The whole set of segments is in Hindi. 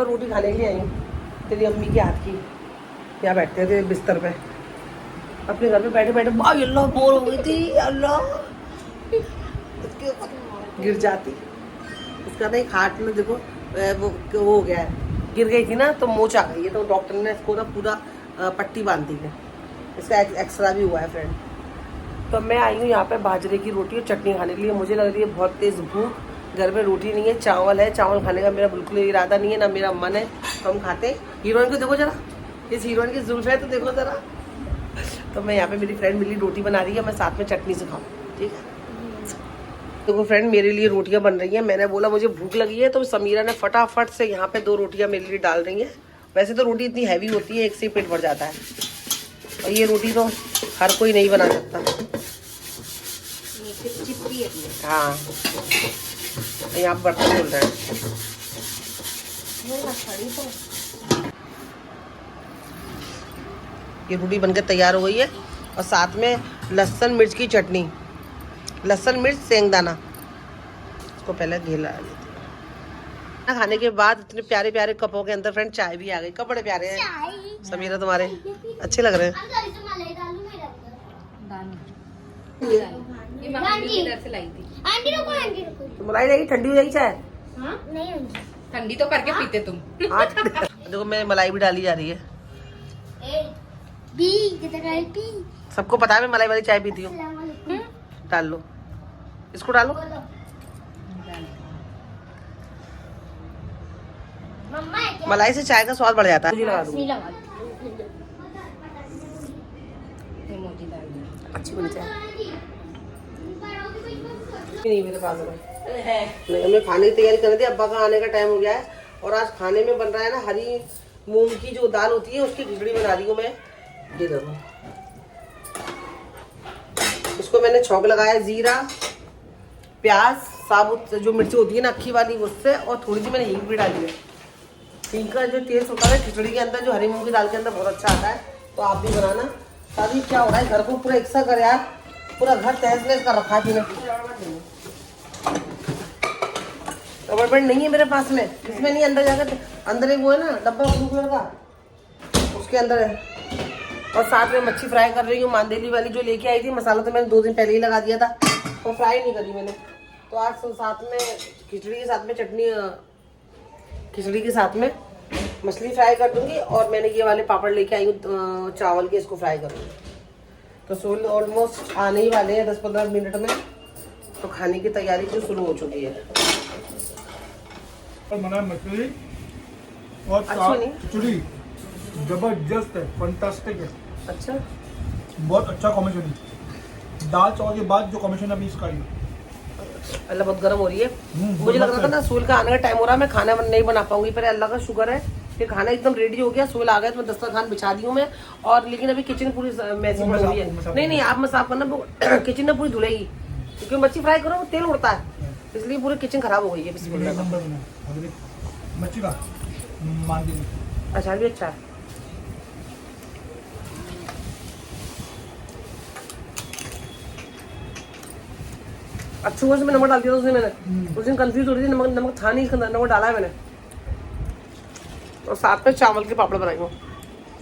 रोटी खाने के लिए आई हूँ तेरी अम्मी के हाथ की। यहाँ बैठते थे बिस्तर पे, अपने घर पे बैठे बैठे भाई अल्लाह बोर हो गई थी, अल्लाह गिर जाती। इसका ना एक हाथ में देखो वो हो गया है, गिर गई थी ना तो मोच आ गई है, तो डॉक्टर ने इसको ना पूरा पट्टी बांध दी है। इसका एक्सरा भी हुआ है फ्रेंड। तो मैं आई हूँ यहाँ पे बाजरे की रोटी और चटनी खाने के लिए। मुझे लग रही है बहुत तेज़ भूख। घर में रोटी नहीं है, चावल है। चावल खाने का मेरा बिल्कुल इरादा नहीं है, ना मेरा मन है। तो हम खाते। हीरोइन को देखो जरा, इस हीरोइन की जुल्फ है तो देखो जरा। तो मैं यहाँ पे मेरी फ्रेंड मिली रोटी बना रही है, मैं साथ में चटनी से खाऊँ, ठीक है। देखो फ्रेंड मेरे लिए रोटियाँ बन रही हैं। मैंने बोला मुझे भूख लगी है, तो समीरा ने फटाफट से यहाँ पे 2 रोटियाँ मेरे लिए डाल रही हैं। वैसे तो रोटी इतनी हैवी होती है, एक से पेट भर जाता है, और ये रोटी तो हर कोई नहीं बना सकता। हाँ यहाँ बर्तन धुल रहे हैं। ये रोटी बनकर तैयार हो गई है, और साथ में लहसुन मिर्च की चटनी, लहसुन मिर्च सेंगदाना। इसको पहले घेला लेते हैं। खाने के बाद इतने प्यारे प्यारे कपों के अंदर फ्रेंड चाय भी आ गई। कप बड़े प्यारे हैं समीरा, तुम्हारे अच्छे लग रहे हैं। तो मलाई रहेगी, ठंडी हो जाएगी चाय। ठंडी तो करके पीते तुम। देखो मैं मलाई भी डाली जा रही है। सबको पता है मैं मलाई वाली चाय पीती हूँ। डाल लो, इसको डालो। मलाई से चाय का स्वाद बढ़ जाता है। लगा दूंगी। अच्छी बनी चाय नहीं मेरे पास में। नहीं, हमें खाने की तैयारी करनी थी। अब्बा का आने का टाइम हो गया है, और आज खाने में बन रहा है ना हरी मूंग की जो दाल होती है, उसकी खिचड़ी बना रही हूँ मैं। ये देखो, इसको मैंने छौंक लगाया जीरा, प्याज, साबुत जो मिर्ची होती है ना अक्खी वाली, उससे, और थोड़ी सी मैंने हींग भी डाली है। हींग का जो टेस्ट होता है खिचड़ी के अंदर, जो हरी मूंग की दाल के अंदर, बहुत अच्छा आता है। तो आप भी बनाना। अभी क्या हो रहा है, घर को पूरा एकसा कर यार, पूरा घर तहस नहस कर रखा है। रबड़ बैंड नहीं है मेरे पास में, इसमें नहीं। अंदर जाकर अंदर एक वो है ना डब्बा ब्लू कलर का, उसके अंदर है। और साथ में मच्छी फ्राई कर रही हूँ, मांदेली वाली जो लेके आई थी। मसाला तो मैंने 2 दिन पहले ही लगा दिया था, और फ्राई नहीं करी मैंने। तो आज साथ में खिचड़ी के साथ में चटनी, खिचड़ी के साथ में मछली फ्राई कर दूंगी। और मैंने ये वाले पापड़ लेके आई हूँ चावल के, इसको फ्राई करूँगी। तो सोल ऑलमोस्ट आने ही वाले हैं 10-15 मिनट में। तो खाने की तैयारी जो शुरू हो चुकी है। मना मछली और खिचड़ी जबरदस्त है, फंटास्टिक है। अच्छा, बहुत अच्छा कॉम्बिनेशन है। दाल चावल के बाद जो कॉम्बिनेशन अभी इसका ही। अल्लाह बहुत गर्म हो रही है। मुझे लग रहा था ना सोल का आने का टाइम हो रहा है, मैं खाना नहीं बना पाऊंगी, पर अल्लाह का शुक्र है कि खाना एकदम रेडी हो गया। सोल आ गया तो मैं दस्तरखान बिछा दी हूँ मैं। और लेकिन अभी किचन पूरी मैसी पड़ रही है। नहीं आप मैं साफ करना, किचन में पूरी धुलेगी, क्योंकि मच्छी फ्राई करो तेल उड़ता है, इसलिए पूरी किचन खराब हो गई है। मच्छी का अच्छा भी अच्छा है। अच्छी से मैं नमक डाल दिया था उसने। मैंने उस दिन कंफ्यूज हो रही थी, नमक था नहीं, नमक डाला है मैंने। और साथ में चावल के पापड़ बनाई हूँ।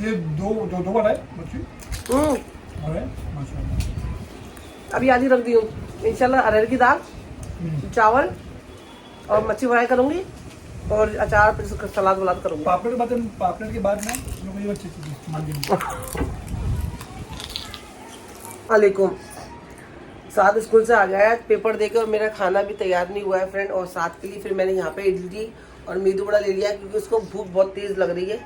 ये दो बार है मच्छी। अरे माशाल्लाह। अभी आधी रख दी हूँ। इंशाल्लाह अरहर की दाल, चावल और मच्छी फ्राई करूँगी, और अचार फिर सलाद वलाद करूँगी। पापड़ के बाद ना ये अच्छी चीज़ वालेकुम। साथ स्कूल से आ गया है पेपर देके, और मेरा खाना भी तैयार नहीं हुआ है फ्रेंड। और साथ के लिए फिर मैंने यहाँ पे इडली और मेदू वड़ा ले लिया, क्योंकि उसको भूख बहुत तेज़ लग रही है।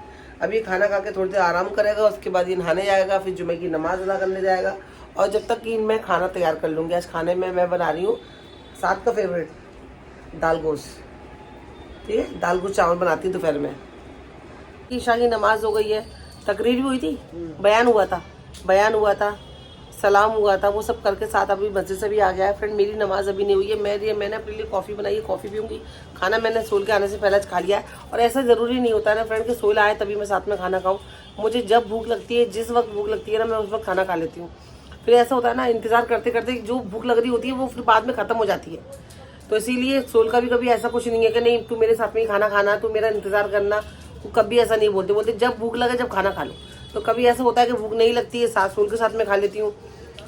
अभी खाना खा के थोड़ी देर आराम करेगा, उसके बाद ये नहाने जाएगा, फिर जुमे की नमाज अदा करने जाएगा। और जब तक कि मैं खाना तैयार कर लूँगी। आज खाने में मैं बना रही हूँ साथ का फेवरेट दाल गोश्त, ठीक है। दाल गोश्त चावल बनाती हूँ दोपहर में। ईशा की नमाज हो गई है, तकरीर भी हुई थी, बयान हुआ था, सलाम हुआ था, वो सब करके साथ अभी मस्जिद से भी आ गया है फ्रेंड। मेरी नमाज अभी नहीं हुई है। मैंने अपने लिए कॉफ़ी बनाई है, कॉफ़ी पीऊँगी। खाना मैंने सोल के आने से पहले खा लिया है। और ऐसा ज़रूरी नहीं होता है ना फ्रेंड कि सोल आए तभी मैं साथ में खाना खाऊँ। मुझे जब भूख लगती है, जिस वक्त भूख लगती है ना, मैं उस वक्त खाना खा लेती हूँ। फिर ऐसा होता है ना, इंतज़ार करते करते जो भूख लग रही होती है वो फिर बाद में ख़त्म हो जाती है। तो इसीलिए सोल का भी कभी ऐसा कुछ नहीं है कि नहीं तू मेरे साथ में ही खाना खाना, तू मेरा इंतजार करना, वो कभी ऐसा नहीं बोलते। बोलते जब भूख लगे जब खाना खा लो। तो कभी ऐसा होता है कि भूख नहीं लगती है, सास सोल के साथ में खा लेती हूँ।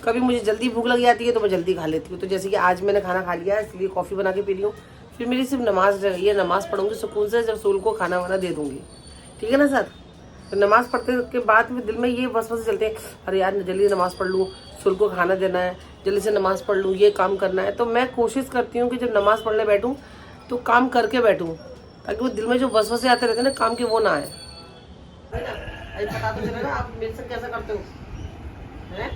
कभी मुझे जल्दी भूख लग जाती है तो मैं जल्दी खा लेती हूँ। तो जैसे कि आज मैंने खाना खा लिया है, इसलिए कॉफ़ी बना के पी ली हूँ। फिर मेरी सिर्फ नमाज रह गई है, नमाज पढ़ूंगी सुकून से, जब सोल को खाना वाना दे दूंगी। ठीक है ना सर? तो नमाज पढ़ते के बाद में दिल में ये बस चलते हैं, अरे यार जल्दी नमाज पढ़ लूँ, सोल को खाना देना है, जल्दी से नमाज पढ़ लूँ, ये काम करना है। तो मैं कोशिश करती हूँ कि जब नमाज पढ़ने बैठूँ तो काम करके बैठूँ, ताकि वो दिल में जो वसवसे आते रहते हैं ना काम के, वो ना आए। पता तो चले ना आप मेरे से कैसा करते हो हैं?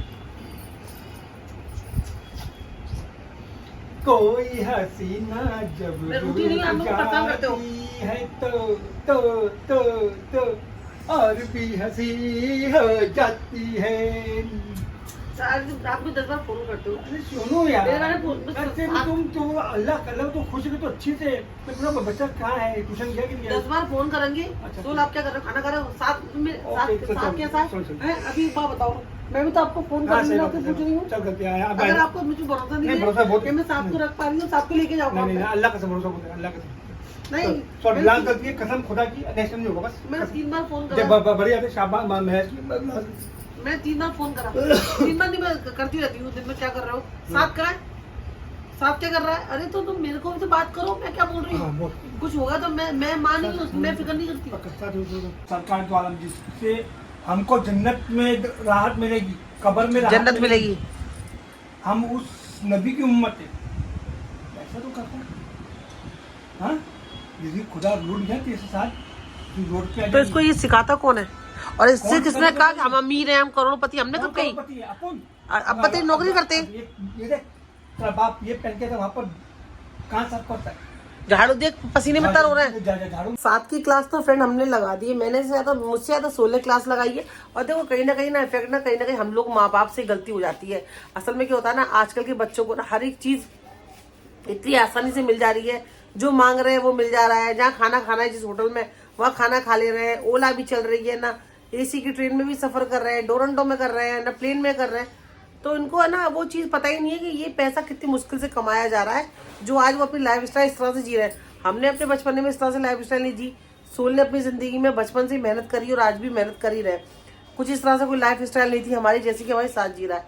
कोई हसीना जब मैं रोटी नहीं, आप लोग परेशान करते हो। है तो और भी हंसी हो जाती है। आप भी 10 बार फोन करते हो। अरे सुनो यार, मेरे बारे में ऐसे भी तुम तो अल्लाह कर तो खुश है तो अच्छी से। तो पूरा बच्चा कहाँ है, ट्यूशन गया कि नहीं गया? 10 बार फोन करेंगे। अच्छा, सोल आप क्या कर रहे हो? खाना खा रहे हो? साथ में ओके, साथ के साथ सुन। हैं? अभी एक बात बताओ, मैं भी तो आपको फोन हाँ, कर सही रही बात हूँ, है, पूछ रही हूँ। चल करते हैं अब अगर आपको मुझे भरोसा नहीं नहीं, भरोसा है बहुत- कि मैं साथ को रख पा रही हूँ, साथ को लेके जाओ। नहीं नहीं, अल्लाह का भरोसा बोलते हैं, अल्लाह का नहीं, तो बिलाल करती है कसम खुदा की, नेक्स्ट टाइम नहीं होगा बस। मैं 3 बार फोन जब करा, बड़ी आते शाबाश महज मैं 3 बार फोन करा। 3 बार नहीं, मैं करती रहती हूँ। दिन में क्या कर रहे हो? साथ करा है? साथ क्या कर रहा है? अरे तो तुम मेरे को भी तो बात करो, मैं क्या बोल रही हूँ? कुछ होगा तो मैं मां नहीं हूँ, मैं फिक्र नहीं करती। सरकार तो आलम जिससे हमको जन्नत में राहत मिलेगी, कब्र में राहत जन्नत मिलेगी। हम उस नबी की उम्मत है, ऐसा तो करता है। हाँ, यदि खुदा रूठ गया तेरे साथ रोड पे आ तो जाएगी। इसको ये सिखाता कौन है? और इससे कौन किसने सिखाता कहा है? कि हम अमीर हैं, हम करोड़पति? हमने कब कही? करोड़पति है, अपन। अब बताइए, नौकरी करते हैं। ये देख, तेरा बाप ये पहन के था वहाँ पर, कहाँ साफ करता है? झाड़ू देख, पसीने में तर हो रहा है। झाड़ू 7 की क्लास तो फ्रेंड हमने लगा दी है। मैंने मुझसे ज्यादा 16 क्लास लगाई है। और देखो कहीं ना कहीं हम लोग माँ बाप से गलती हो जाती है। असल में क्या होता है ना, आजकल के बच्चों को ना हर एक चीज इतनी आसानी से मिल जा रही है, जो मांग रहे हैं वो मिल जा रहा है। जहाँ खाना खाना है जिस होटल में, वहाँ खाना खा ले रहे हैं। ओला भी चल रही है ना, एसी की ट्रेन में भी सफर कर रहे हैं, डोरंटो में कर रहे हैं ना, प्लेन में कर रहे हैं। तो इनको है ना वो चीज़ पता ही नहीं है कि ये पैसा कितनी मुश्किल से कमाया जा रहा है, जो आज वो अपनी लाइफ स्टाइल इस तरह से जी रहे हैं। हमने अपने बचपन में इस तरह से लाइफ स्टाइल नहीं जी। सोल ने अपनी ज़िंदगी में बचपन से ही मेहनत करी और आज भी मेहनत कर ही रहे। कुछ इस तरह से कोई लाइफ स्टाइल नहीं थी हमारी जैसी कि हमारे साथ जी रहा है।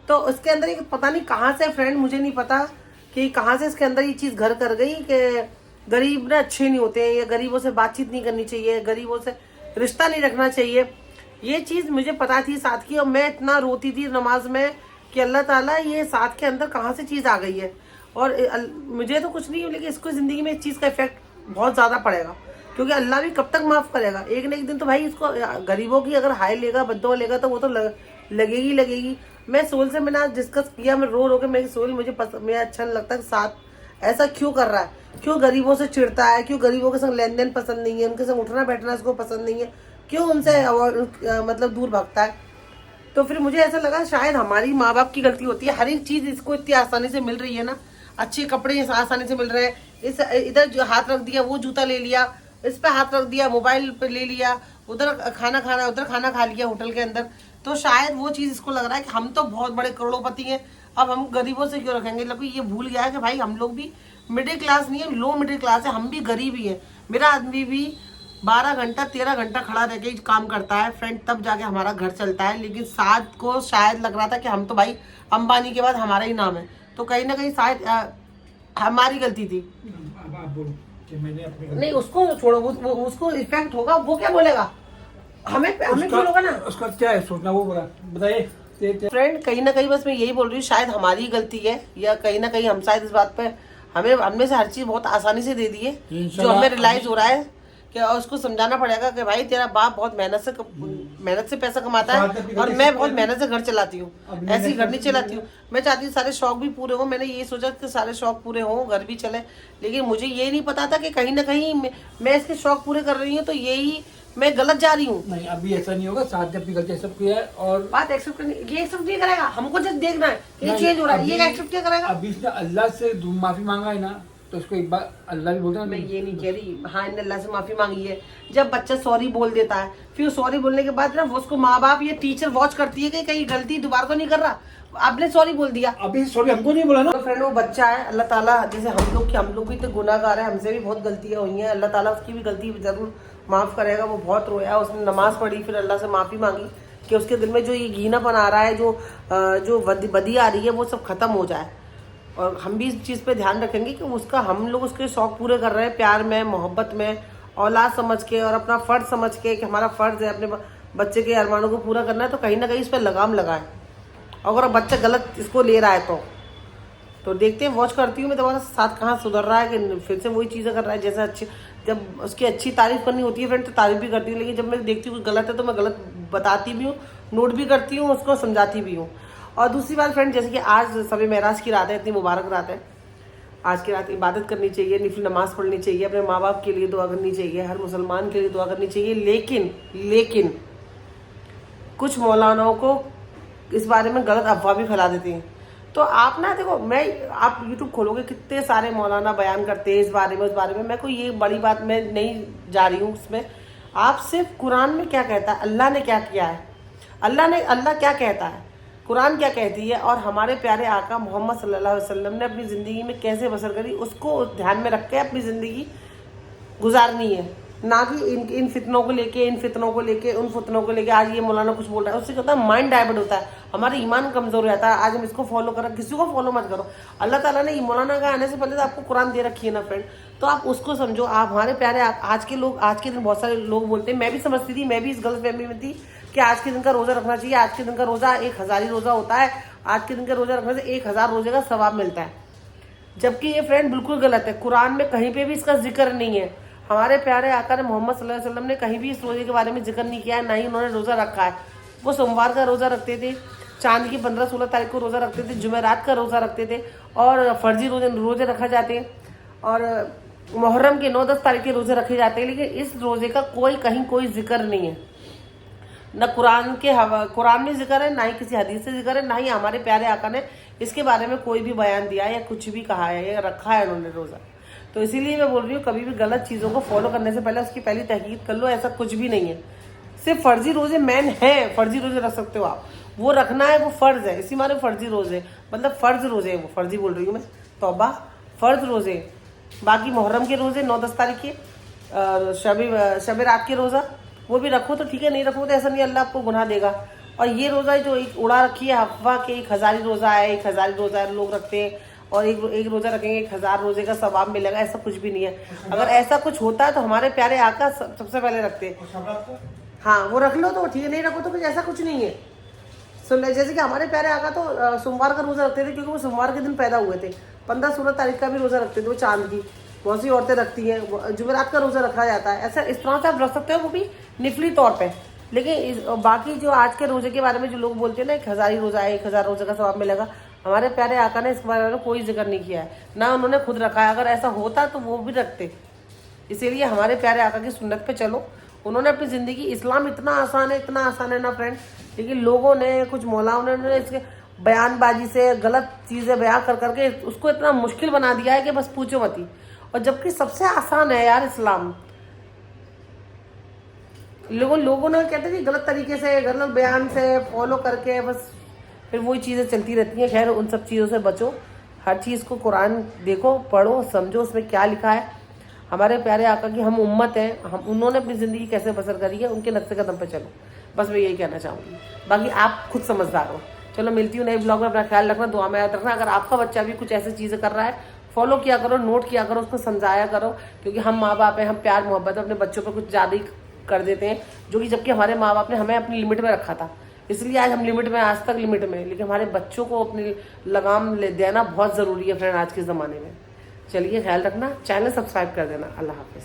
तो इसके अंदर एक पता नहीं कहाँ से फ्रेंड, मुझे नहीं पता कि कहाँ से इसके अंदर ये चीज़ घर कर गई कि गरीब ना अच्छे नहीं होते हैं, या गरीबों से बातचीत नहीं करनी चाहिए, गरीबों से रिश्ता नहीं रखना चाहिए। ये चीज़ मुझे पता थी साथ की, और मैं इतना रोती थी नमाज में कि अल्लाह ताला ये साथ के अंदर कहाँ से चीज़ आ गई है। और मुझे तो कुछ नहीं, लेकिन इसको ज़िंदगी में इस चीज़ का इफेक्ट बहुत ज़्यादा पड़ेगा, क्योंकि अल्लाह भी कब तक माफ़ करेगा। एक न एक दिन तो भाई इसको, गरीबों की अगर हाय लेगा, बद्दुआ लेगा, तो वो तो लगेगी। मैं सोल से मैंने आज डिस्कस किया, मैं रो के मेरी सोल मुझे अच्छा नहीं लगता साथ ऐसा क्यों कर रहा है, क्यों गरीबों से चिढ़ता है, क्यों गरीबों के संग लेन देन पसंद नहीं है, उनके संग उठना बैठना इसको पसंद नहीं है, क्यों उनसे मतलब दूर भागता है। तो फिर मुझे ऐसा लगा शायद हमारी माँ बाप की गलती होती है। हर एक चीज़ इसको इतनी आसानी से मिल रही है ना, अच्छे कपड़े आसानी से मिल रहे हैं, इस इधर जो हाथ रख दिया वो जूता ले लिया, इस पे हाथ रख दिया मोबाइल पे ले लिया, उधर खाना खाना उधर खाना खा लिया होटल के अंदर। तो शायद वो चीज़ इसको लग रहा है कि हम तो बहुत बड़े करोड़पति हैं, अब हम गरीबों से क्यों रखेंगे। लेकिन ये भूल गया है कि भाई हम लोग भी मिडिल क्लास नहीं है, लो मिडिल क्लास है, हम भी गरीब ही है। मेरा आदमी भी 12 घंटा 13 घंटा खड़ा रह के काम करता है फ्रेंड, तब जाके हमारा घर चलता है। लेकिन साथ को शायद लग रहा था कि हम तो भाई अंबानी के बाद हमारा ही नाम है, तो कहीं ना कहीं शायद हमारी गलती थी। आप बोलो कि मैंने अपनी नहीं उसको छोड़ो, उसको इफेक्ट होगा, वो क्या बोलेगा, हमें फील होगा ना। उसका क्या है सोचना, वो बताइए फ्रेंड। कहीं ना कहीं बस मैं यही बोल रही हूँ, शायद हमारी गलती है, या कहीं ना कहीं हम शायद इस बात पे हमें से हर चीज बहुत आसानी से दे दी है, जो हमें रियलाइज हो रहा है कि उसको समझाना पड़ेगा कि भाई तेरा बाप बहुत मेहनत से पैसा कमाता है, और मैं बहुत मेहनत से घर चलाती हूँ, ऐसे ही घर नहीं चलाती हूँ। मैं चाहती हूँ सारे शौक भी पूरे हो। मैंने ये सोचा कि सारे शौक पूरे हों, घर भी चले, लेकिन मुझे ये नहीं पता था कि कहीं ना कहीं मैं इसके शौक पूरे कर रही हूँ तो यही मैं गलत जा रही हूँ। नहीं, अभी ऐसा नहीं होगा, साथ जब भी गलती सब किया है। और बात एक्सेप्ट करनी, ये एक्सेप्ट नहीं करेगा, हमको जब देखना है ये चेंज हो रहा है, ये एक्सेप्ट क्या करेगा। अभी इसने अल्लाह से माफी मांगा है ना, तो उसको एक बार अल्लाह भी बोलता है मैं ये नहीं कह रही, हाँ इन्हें अल्लाह से माफी मांगी है। जब बच्चा सॉरी बोल देता है, फिर सॉरी बोलने के बाद ना वो उसको माँ बाप या टीचर वॉच करती है कि कहीं गलती दोबारा तो नहीं कर रहा, आपने सॉरी बोल दिया। अभी सॉरी हमको नहीं बोला ना। तो फ्रेंड वो बच्चा है, अल्लाह ताला जैसे हम लोग भी तो गुनाहगार है, हमसे भी बहुत गलतियां हुई हैं, अल्लाह ताला उसकी भी गलती जरूर माफ करेगा। वो बहुत रोया, उसने नमाज पढ़ी, फिर अल्लाह से माफी मांगी कि उसके दिल में जो ये घीनापन आ रहा है, जो बदी आ रही है, वो सब खत्म हो जाए। और हम भी इस चीज़ पे ध्यान रखेंगे कि हम लोग उसके शौक पूरे कर रहे हैं, प्यार में, मोहब्बत में, औलाद समझ के और अपना फर्ज समझ के कि हमारा फर्ज है अपने बच्चे के अरमानों को पूरा करना है, तो कहीं ना कहीं इस पर लगाम लगाए। अगर बच्चा गलत इसको ले रहा है तो देखते हैं, वॉच करती हूँ मैं तुम्हारा साथ कहाँ सुधर रहा है कि फिर से वही चीज़ें कर रहा है। जैसे अच्छी, जब उसकी अच्छी तारीफ करनी होती है फ्रेंड तो तारीफ भी करती हूँ, लेकिन जब मैं देखती हूँ कुछ गलत है तो मैं गलत बताती भी हूँ, नोट भी करती हूँ, उसको समझाती भी हूँ। और दूसरी बात फ्रेंड, जैसे कि आज शब मेराज की रात है, इतनी मुबारक रात है, आज की रात इबादत करनी चाहिए, निफिल नमाज पढ़नी चाहिए, अपने माँ बाप के लिए दुआ करनी चाहिए, हर मुसलमान के लिए दुआ करनी चाहिए। लेकिन कुछ मौलानाओं को इस बारे में गलत अफवाह भी फैला देती हैं। तो आप ना देखो, आप यूट्यूब खोलोगे, कितने सारे मौलाना बयान करते हैं इस बारे में, उस बारे में। मैं कोई ये बड़ी बात मैं नहीं जा रही हूँ उसमें। आप सिर्फ कुरान में क्या कहता है, अल्लाह ने क्या किया है, अल्लाह क्या कहता है, कुरान क्या कहती है, और हमारे प्यारे आका मोहम्मद सल्लल्लाहु अलैहि वसल्लम ने अपनी ज़िंदगी में कैसे बसर करी, उसको ध्यान में रख के अपनी ज़िंदगी गुजारनी है। ना कि इन फितनों को लेके, उन फितनों को लेके आज ये मौलाना कुछ बोल रहा है, उससे कहता है माइंड डाइवर्ट होता है, हमारा ईमान कमजोर रहता है। आज हम इसको फॉलो करें, किसी को फॉलो मत करो। अल्लाह ताला ने मौलाना का आने से पहले तो आपको कुरान दे रखी है ना फ्रेंड, तो आप उसको समझो। आप हमारे प्यारे आज के दिन बहुत सारे लोग बोलते हैं, मैं भी समझती थी, मैं भी इस गलत फहमी में थी कि आज के दिन का रोजा रखना चाहिए। आज के दिन का रोजा 1000 रोजा होता है, आज के दिन का रोजा रखने से 1000 रोजे का सवाब मिलता है, जबकि ये फ्रेंड बिल्कुल गलत है। कुरान में कहीं पे भी इसका जिक्र नहीं है। हमारे प्यारे आका ने मोहम्मद सल्लल्लाहु अलैहि वसल्लम ने कहीं भी इस रोजे के बारे में जिक्र नहीं किया है, ना ही उन्होंने रोजा रखा है। वो सोमवार का रोजा रखते थे, चांद की 15-16 तारीख को रोजा रखते थे, जुमेरात का रोजा रखते थे, और फर्जी रोजे रखा जाते हैं, और मुहर्रम के 9-10 तारीख के रोजे रखे जाते हैं। लेकिन इस रोजे का कहीं कोई जिक्र नहीं है, न कुरान में जिक्र है, ना ही किसी हदीस से जिक्र है, ना ही हमारे प्यारे आका ने इसके बारे में कोई भी बयान दिया है या कुछ भी कहा है या रखा है उन्होंने रोजा। तो इसीलिए मैं बोल रही हूँ, कभी भी गलत चीज़ों को फॉलो करने से पहले उसकी पहली तहकीक कर लो। ऐसा कुछ भी नहीं है, सिर्फ फर्जी रोजे मैन है, फर्जी रोजे रख सकते हो आप, वो रखना है, वो फर्ज है, इसी मारे फर्जी रोजे, मतलब फर्ज रोजे है, वो फर्जी बोल रही हूँ मैं, तौबा, फर्ज रोजे। बाकी मुहर्रम के रोजे 9-10 तारीख के, शब रात के रोजा वो भी रखो तो ठीक है, नहीं रखो तो ऐसा नहीं, अल्लाह आपको गुनाह देगा। और ये रोजा जो एक उड़ा रखी है अफवाह के 1000 रोजा है, 1000 रोजा लोग रखते हैं, और एक रोजा रखेंगे 1000 रोजे का सवाब मिलेगा, ऐसा कुछ भी नहीं है। अगर ऐसा कुछ होता है तो हमारे प्यारे आका सबसे पहले रखते हैं। हाँ, वो रख लो तो ठीक है, नहीं रखो तो कुछ ऐसा कुछ नहीं है। जैसे कि हमारे प्यारे आका तो सोमवार का रोजा रखते थे, क्योंकि वो सोमवार के दिन पैदा हुए थे। 15-16 तारीख का भी रोजा रखते थे, वो चांद की, बहुत सी औरतें रखती हैं। जुमेरात का रोजा रखा जाता है, ऐसा इस तरह से आप रख सकते हो, वो भी निफली तौर पे। लेकिन बाकी जो आज के रोजे के बारे में जो लोग बोलते हैं ना 1000 रोजा है, 1000 रोजे का सवाब मिलेगा, हमारे प्यारे आका ने इस बारे में कोई जिक्र नहीं किया है, ना उन्होंने खुद रखा है। अगर ऐसा होता तो वो भी रखते। इसीलिए हमारे प्यारे आका की सुन्नत पे चलो। उन्होंने अपनी ज़िंदगी, इस्लाम इतना आसान है ना फ्रेंड, लेकिन लोगों ने, कुछ मौलाओं ने इसके बयानबाजी से गलत चीज़ें बयान कर करके उसको इतना मुश्किल बना दिया है कि बस पूछो मत ही। और जबकि सबसे आसान है यार इस्लाम। लोगों ने कहते हैं कि गलत तरीके से, गलत बयान से फॉलो करके बस फिर वही चीज़ें चलती रहती हैं। खैर, उन सब चीज़ों से बचो, हर चीज़ को कुरान देखो, पढ़ो, समझो उसमें क्या लिखा है। हमारे प्यारे आका की हम उम्मत हैं, उन्होंने अपनी ज़िंदगी कैसे बसर करी है, उनके नक्शे कदम पे चलो, बस मैं यही कहना चाहूँगी। बाकी आप खुद समझदार हो। चलो, मिलती हूँ नए ब्लॉग में। अपना ख्याल रखना, दुआ में याद रखना। अगर आपका बच्चा भी कुछ ऐसी चीज़ें कर रहा है, फॉलो किया करो, नोट किया करो, उसको समझाया करो, क्योंकि हम माँ बाप हैं, हम प्यार मोहब्बत अपने बच्चों पर कुछ ज़्यादा ही कर देते हैं, जो कि जबकि हमारे माँ बाप ने हमें अपनी लिमिट में रखा था। इसलिए आज हम लिमिट में, आज तक लिमिट में, लेकिन हमारे बच्चों को अपनी लगाम ले देना बहुत ज़रूरी है फ्रेंड आज के ज़माने में। चलिए, ख्याल रखना, चैनल सब्सक्राइब कर देना। अल्लाह हाफिज़।